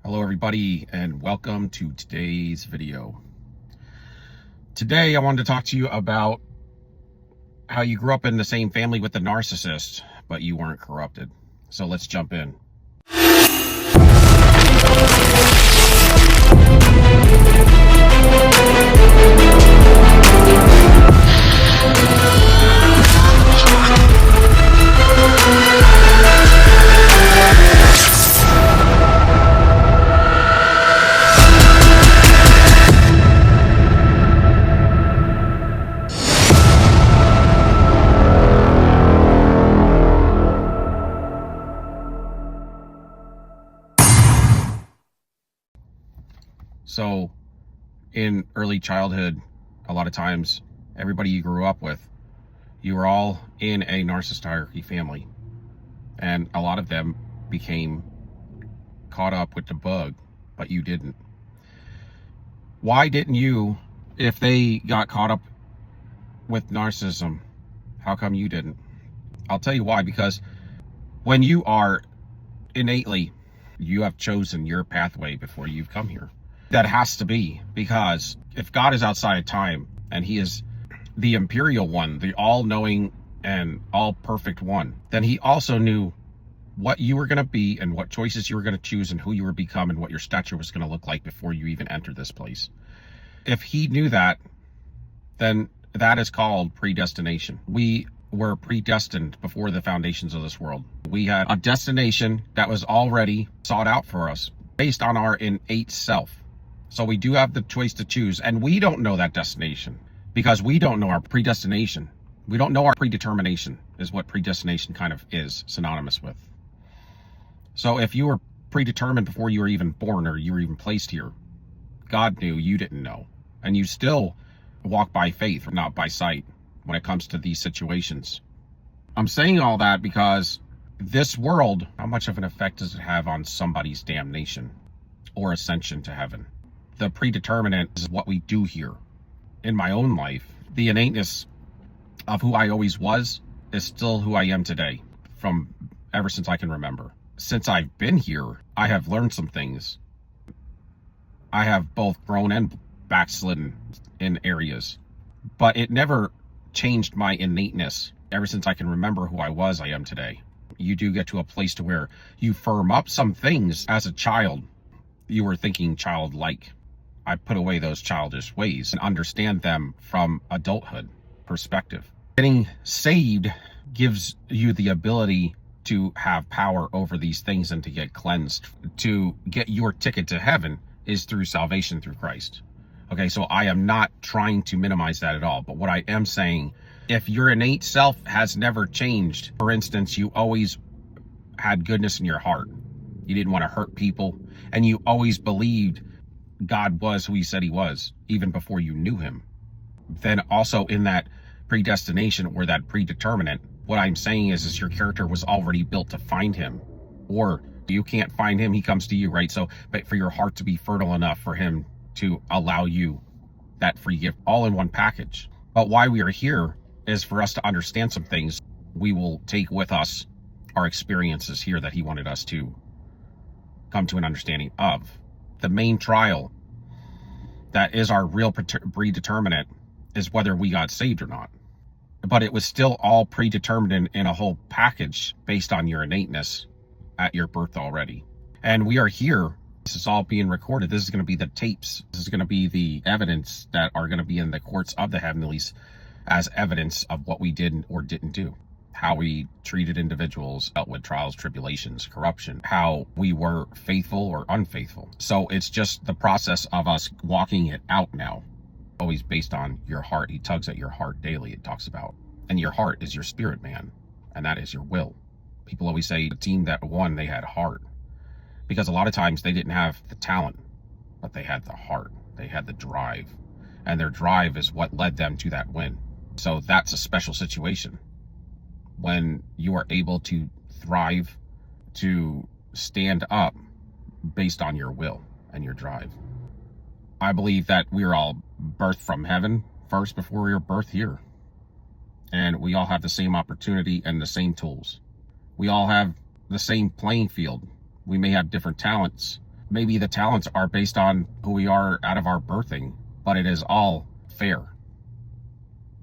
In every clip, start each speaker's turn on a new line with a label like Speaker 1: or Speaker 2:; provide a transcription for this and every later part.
Speaker 1: Hello everybody, and welcome to today's video. Today I wanted to talk to you about how you grew up in the same family with the narcissist, but you weren't corrupted. So let's jump in. So in early childhood, a lot of times, everybody you grew up with, you were all in a narcissist hierarchy family. And a lot of them became caught up with the bug, but you didn't. Why didn't you, if they got caught up with narcissism, how come you didn't? I'll tell you why, because when you are innately, you have chosen your pathway before you've come here. That has to be, because if God is outside of time and he is the imperial one, the all-knowing and all-perfect one, then he also knew what you were going to be and what choices you were going to choose and who you were become and what your stature was going to look like before you even entered this place. If he knew that, then that is called predestination. We were predestined before the foundations of this world. We had a destination that was already sought out for us based on our innate self. So we do have the choice to choose, and we don't know that destination because we don't know our predestination. We don't know our predetermination is what predestination kind of is synonymous with. So if you were predetermined before you were even born or you were even placed here, God knew, you didn't know. And you still walk by faith, not by sight, when it comes to these situations. I'm saying all that because this world, how much of an effect does it have on somebody's damnation or ascension to heaven? The predeterminant is what we do here. In my own life, the innateness of who I always was is still who I am today, from ever since I can remember. Since I've been here, I have learned some things. I have both grown and backslidden in areas, but it never changed my innateness. Ever since I can remember who I was, I am today. You do get to a place to where you firm up some things. As a child, you were thinking childlike. I put away those childish ways and understand them from adulthood perspective. Getting saved gives you the ability to have power over these things and to get cleansed. To get your ticket to heaven is through salvation through Christ. Okay, so I am not trying to minimize that at all. But what I am saying, if your innate self has never changed, for instance, you always had goodness in your heart. You didn't want to hurt people, and you always believed God was who he said he was, even before you knew him. Then also in that predestination or that predeterminant, what I'm saying is your character was already built to find him. Or you can't find him, he comes to you, right? So, but for your heart to be fertile enough for him to allow you that free gift all in one package. But why we are here is for us to understand some things. We will take with us our experiences here that he wanted us to come to an understanding of. The main trial that is our real predeterminant is whether we got saved or not. But it was still all predetermined in a whole package based on your innateness at your birth already. And we are here. This is all being recorded. This is going to be the tapes. This is going to be the evidence that are going to be in the courts of the heavenlies as evidence of what we did or didn't do. How we treated individuals, dealt with trials, tribulations, corruption, how we were faithful or unfaithful. So it's just the process of us walking it out now. Always based on your heart. He tugs at your heart daily, it talks about. And your heart is your spirit, man. And that is your will. People always say the team that won, they had heart. Because a lot of times they didn't have the talent, but they had the heart. They had the drive. And their drive is what led them to that win. So that's a special situation. When you are able to thrive, to stand up based on your will and your drive. I believe that we are all birthed from heaven first before we were birthed here. And we all have the same opportunity and the same tools. We all have the same playing field. We may have different talents, maybe the talents are based on who we are out of our birthing, but it is all fair.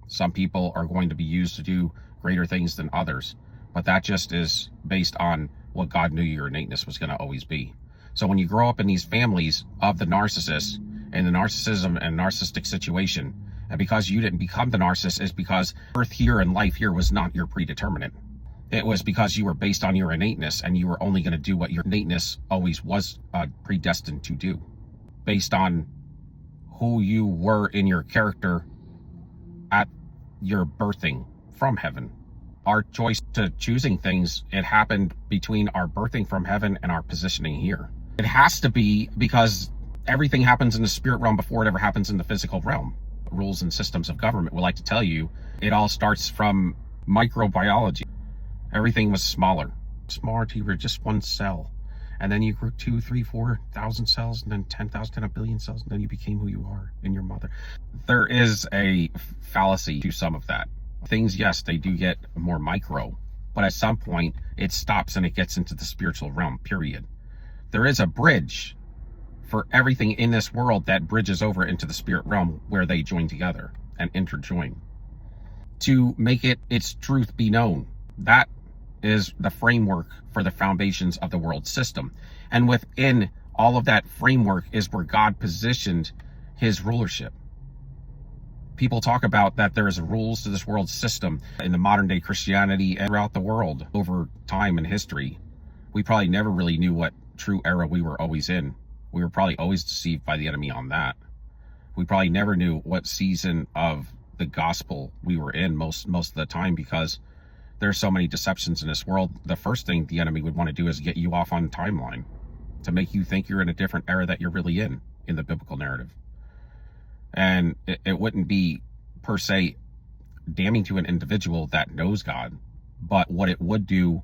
Speaker 1: Some people are going to be used to do greater things than others, but that just is based on what God knew your innateness was going to always be. So when you grow up in these families of the narcissist and the narcissism and narcissistic situation, and because you didn't become the narcissist, is because birth here and life here was not your predeterminant. It was because you were based on your innateness, and you were only going to do what your innateness always was predestined to do, based on who you were in your character at your birthing from heaven. Our choice to choosing things, it happened between our birthing from heaven and our positioning here. It has to be, because everything happens in the spirit realm before it ever happens in the physical realm. Rules and systems of government would like to tell you it all starts from microbiology. Everything was smaller till you were just one cell, and then you grew 2, 3, 4,000 cells, and then 10,000, then a billion cells, and then you became who you are in your mother. There is a fallacy to some of that. Things, yes, they do get more micro, but at some point it stops and it gets into the spiritual realm, period. There is a bridge for everything in this world that bridges over into the spirit realm, where they join together and interjoin to make its truth be known. That is the framework for the foundations of the world system. And within all of that framework is where God positioned his rulership. People talk about that there is rules to this world system in the modern day Christianity and throughout the world over time and history. We probably never really knew what true era we were always in. We were probably always deceived by the enemy on that. We probably never knew what season of the gospel we were in most of the time, because there's so many deceptions in this world. The first thing the enemy would want to do is get you off on timeline to make you think you're in a different era that you're really in the biblical narrative. And it wouldn't be per se damning to an individual that knows God, but what it would do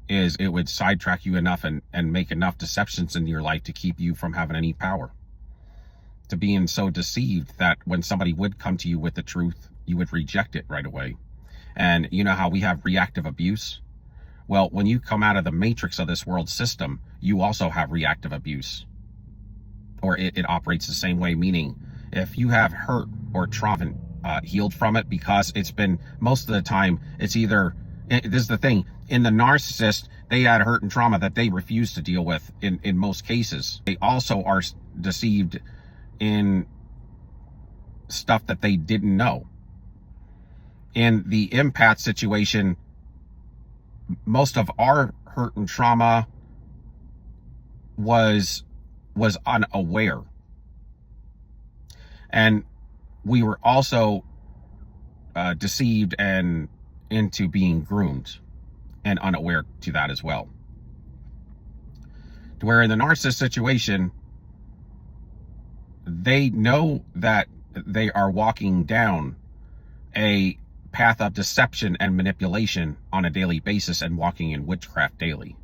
Speaker 1: is it would sidetrack you enough and make enough deceptions in your life to keep you from having any power, to being so deceived that when somebody would come to you with the truth, you would reject it right away. And you know how we have reactive abuse? Well, when you come out of the matrix of this world system, you also have reactive abuse, or it operates the same way, meaning if you have hurt or trauma, healed from it, because it's been, most of the time, it's either, this is the thing, in the narcissist, they had hurt and trauma that they refuse to deal with in most cases. They also are deceived in stuff that they didn't know. In the empath situation, most of our hurt and trauma was unaware. And we were also deceived and into being groomed and unaware to that as well. To where in the narcissist situation, they know that they are walking down a path of deception and manipulation on a daily basis and walking in witchcraft daily.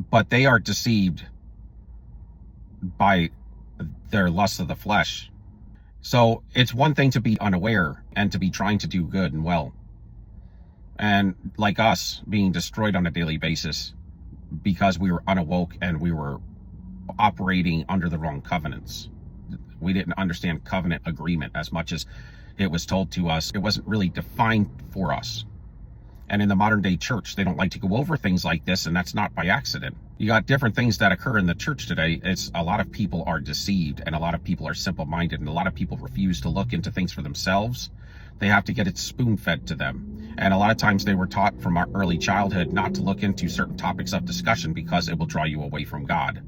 Speaker 1: But they are deceived by their lust of the flesh. So it's one thing to be unaware and to be trying to do good and well, and like us being destroyed on a daily basis because we were unawoke and we were operating under the wrong covenants. We didn't understand covenant agreement as much as it was told to us. It wasn't really defined for us. And in the modern day church, they don't like to go over things like this, and that's not by accident. You got different things that occur in the church today. It's a lot of people are deceived, and a lot of people are simple-minded, and a lot of people refuse to look into things for themselves. They have to get it spoon-fed to them. And a lot of times they were taught from our early childhood not to look into certain topics of discussion because it will draw you away from God.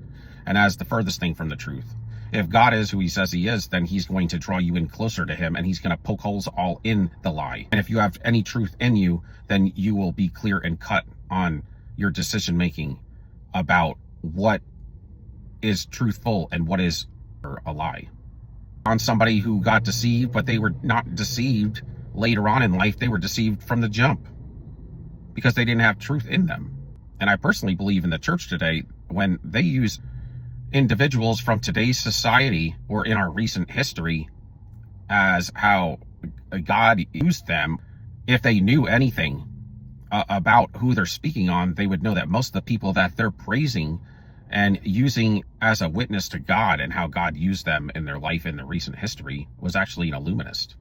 Speaker 1: And as the furthest thing from the truth. If God is who he says he is, then he's going to draw you in closer to him, and he's going to poke holes all in the lie. And if you have any truth in you, then you will be clear and cut on your decision making about what is truthful and what is a lie. On somebody who got deceived, but they were not deceived later on in life. They were deceived from the jump because they didn't have truth in them. And I personally believe in the church today, when they use individuals from today's society or in our recent history as how God used them, if they knew anything about who they're speaking on, they would know that most of the people that they're praising and using as a witness to God and how God used them in their life in the recent history, was actually an illuminist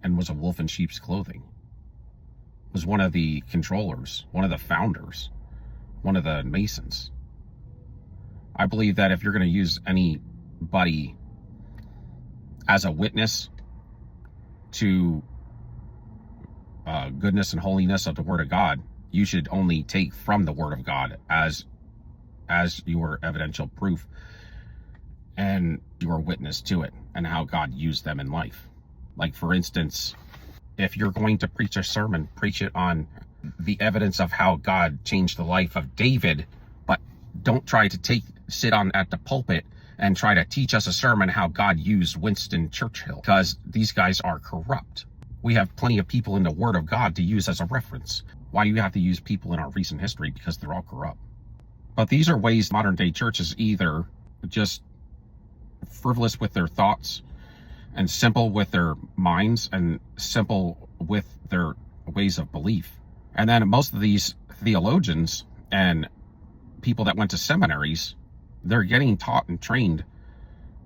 Speaker 1: and was a wolf in sheep's clothing, was one of the controllers, one of the founders, one of the masons. I believe that if you're going to use anybody as a witness to goodness and holiness of the Word of God, you should only take from the Word of God as your evidential proof and your witness to it and how God used them in life. Like, for instance, if you're going to preach a sermon, preach it on the evidence of how God changed the life of David, but don't try to sit on at the pulpit and try to teach us a sermon how God used Winston Churchill, because these guys are corrupt. We have plenty of people in the Word of God to use as a reference. Why do you have to use people in our recent history? Because they're all corrupt. But these are ways modern day churches either just frivolous with their thoughts and simple with their minds and simple with their ways of belief. And then most of these theologians and people that went to seminaries, they're getting taught and trained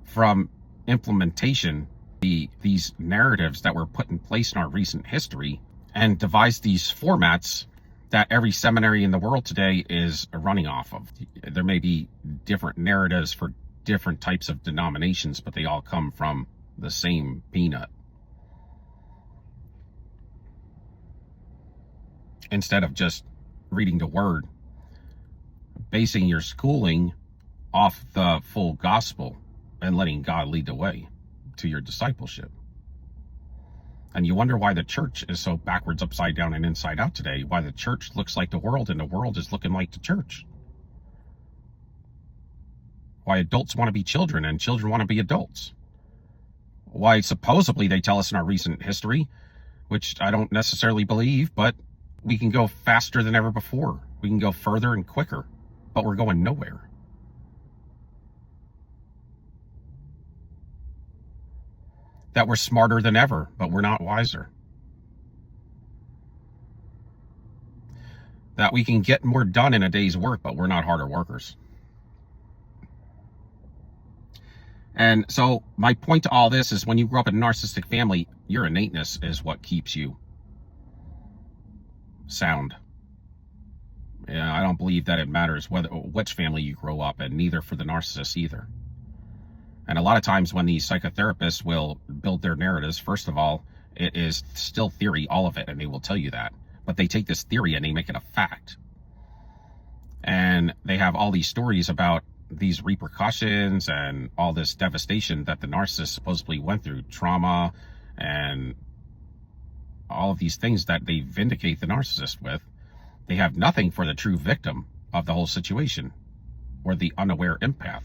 Speaker 1: from implementation, these narratives that were put in place in our recent history, and devised these formats that every seminary in the world today is running off of. There may be different narratives for different types of denominations, but they all come from the same peanut. Instead of just reading the Word, basing your schooling off the full gospel and letting God lead the way to your discipleship. And you wonder why the church is so backwards, upside down, and inside out today. Why the church looks like the world and the world is looking like the church. Why adults want to be children and children want to be adults. Why supposedly they tell us in our recent history, which I don't necessarily believe, but we can go faster than ever before. We can go further and quicker, but we're going nowhere. That we're smarter than ever, but we're not wiser. That we can get more done in a day's work, but we're not harder workers. And so my point to all this is, when you grow up in a narcissistic family, your innateness is what keeps you sound. Yeah, I don't believe that it matters which family you grow up in, neither for the narcissist either. And a lot of times when these psychotherapists will build their narratives, first of all, it is still theory, all of it, and they will tell you that. But they take this theory and they make it a fact. And they have all these stories about these repercussions and all this devastation that the narcissist supposedly went through, trauma and all of these things that they vindicate the narcissist with. They have nothing for the true victim of the whole situation, or the unaware empath.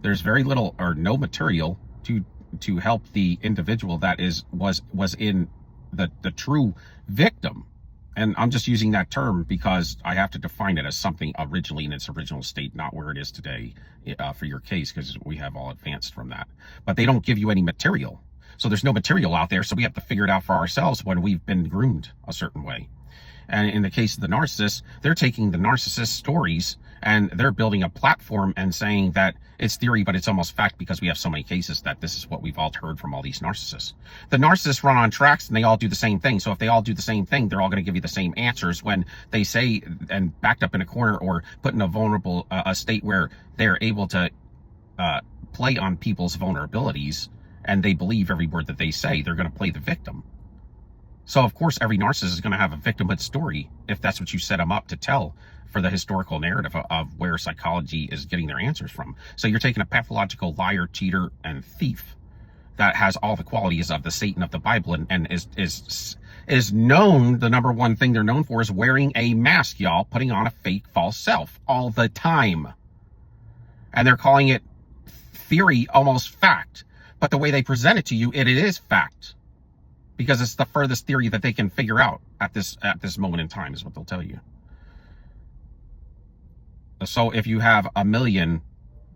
Speaker 1: There's very little or no material to help the individual that was in the true victim. And I'm just using that term because I have to define it as something originally in its original state, not where it is today for your case, because we have all advanced from that. But they don't give you any material. So there's no material out there, so we have to figure it out for ourselves when we've been groomed a certain way. And in the case of the narcissist, they're taking the narcissist stories and they're building a platform and saying that it's theory, but it's almost fact, because we have so many cases that this is what we've all heard from all these narcissists. The narcissists run on tracks and they all do the same thing. So if they all do the same thing, they're all going to give you the same answers when they say, and backed up in a corner or put in a vulnerable a state where they're able to play on people's vulnerabilities, and they believe every word that they say. They're going to play the victim. So of course every narcissist is going to have a victimhood story if that's what you set them up to tell for the historical narrative of where psychology is getting their answers from. So you're taking a pathological liar, cheater, and thief that has all the qualities of the Satan of the Bible, and is known, the number one thing they're known for is wearing a mask, y'all, putting on a fake false self all the time. And they're calling it theory, almost fact. But the way they present it to you, it is fact. Because it's the furthest theory that they can figure out at this moment in time, is what they'll tell you. So if you have 1 million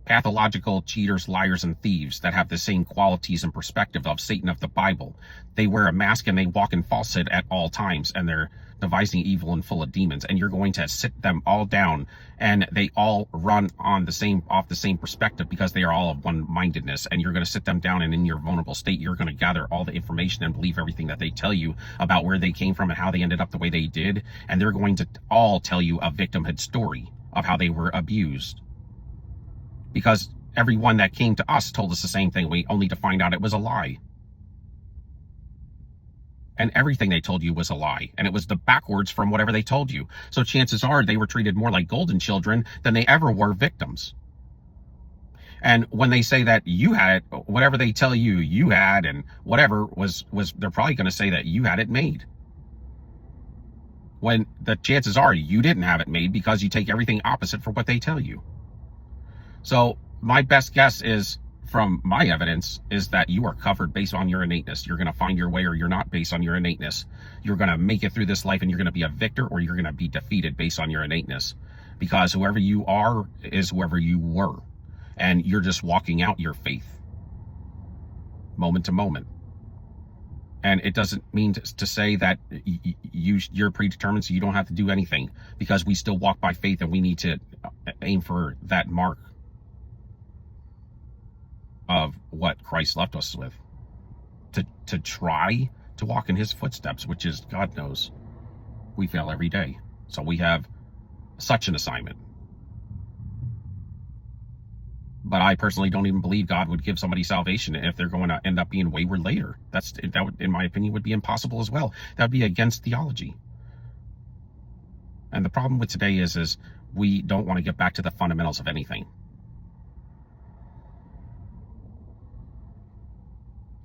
Speaker 1: pathological cheaters, liars, and thieves that have the same qualities and perspective of Satan of the Bible. They wear a mask and they walk in falsehood at all times, and they're devising evil and full of demons. And you're going to sit them all down, and they all run on off the same perspective, because they are all of one-mindedness. And you're going to sit them down, and in your vulnerable state, you're going to gather all the information and believe everything that they tell you about where they came from and how they ended up the way they did. And they're going to all tell you a victimhood story of how they were abused. Because everyone that came to us told us the same thing, only to find out it was a lie. And everything they told you was a lie. And it was the backwards from whatever they told you. So chances are they were treated more like golden children than they ever were victims. And when they say that you had it, whatever they tell you you had and whatever was they're probably going to say that you had it made. When the chances are you didn't have it made, because you take everything opposite for what they tell you. So my best guess is, from my evidence, is that you are covered based on your innateness. You're going to find your way, or you're not, based on your innateness. You're going to make it through this life, and you're going to be a victor, or you're going to be defeated based on your innateness. Because whoever you are is whoever you were. And you're just walking out your faith moment to moment. And it doesn't mean to say that you're predetermined, so you don't have to do anything, because we still walk by faith, and we need to aim for that mark of what Christ left us with, to try to walk in his footsteps, which is, God knows, we fail every day. So we have such an assignment. But I personally don't even believe God would give somebody salvation if they're going to end up being wayward later. That would, in my opinion, would be impossible as well. That would be against theology. And the problem with today is we don't want to get back to the fundamentals of anything.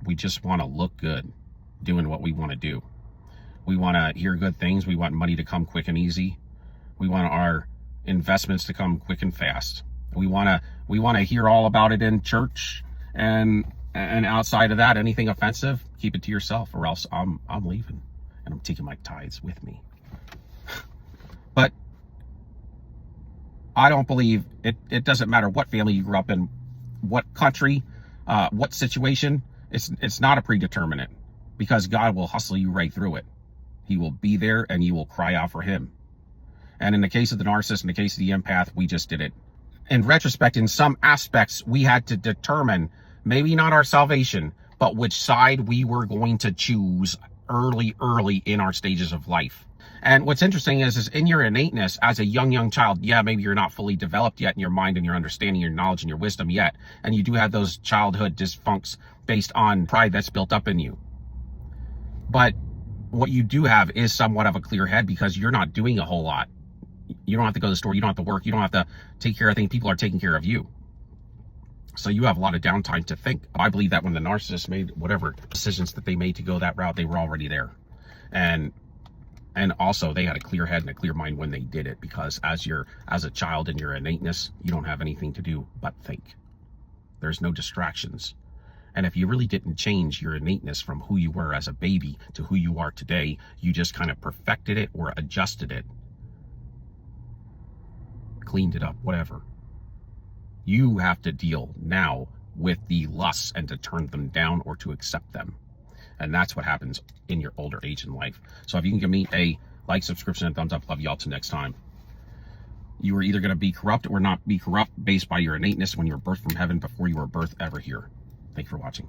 Speaker 1: We just want to look good doing what we want to do. We want to hear good things. We want money to come quick and easy. We want our investments to come quick and fast. We want to hear all about it in church, and outside of that, anything offensive, keep it to yourself, or else I'm leaving, and I'm taking my tithes with me. But I don't believe it doesn't matter what family you grew up in, what country, what situation. It's not a predeterminate, because God will hustle you right through it. He will be there, and you will cry out for him. And in the case of the narcissist, in the case of the empath, we just did it. In retrospect, in some aspects, we had to determine, maybe not our salvation, but which side we were going to choose early in our stages of life. And what's interesting is in your innateness as a young child, yeah, maybe you're not fully developed yet in your mind and your understanding, your knowledge and your wisdom yet. And you do have those childhood dysfuncts based on pride that's built up in you. But what you do have is somewhat of a clear head, because you're not doing a whole lot. You don't have to go to the store. You don't have to work. You don't have to take care of things. People are taking care of you. So you have a lot of downtime to think. I believe that when the narcissist made whatever decisions that they made to go that route, they were already there. And also they had a clear head and a clear mind when they did it, because as a child in your innateness, you don't have anything to do but think. There's no distractions. And if you really didn't change your innateness from who you were as a baby to who you are today, you just kind of perfected it or adjusted it, cleaned it up, whatever. You have to deal now with the lusts and to turn them down or to accept them. And that's what happens in your older age in life. So if you can give me a like, subscription, and thumbs up, love y'all till next time. You are either going to be corrupt or not be corrupt based by your innateness when you were birthed from heaven before you were birthed ever here. Thank you for watching.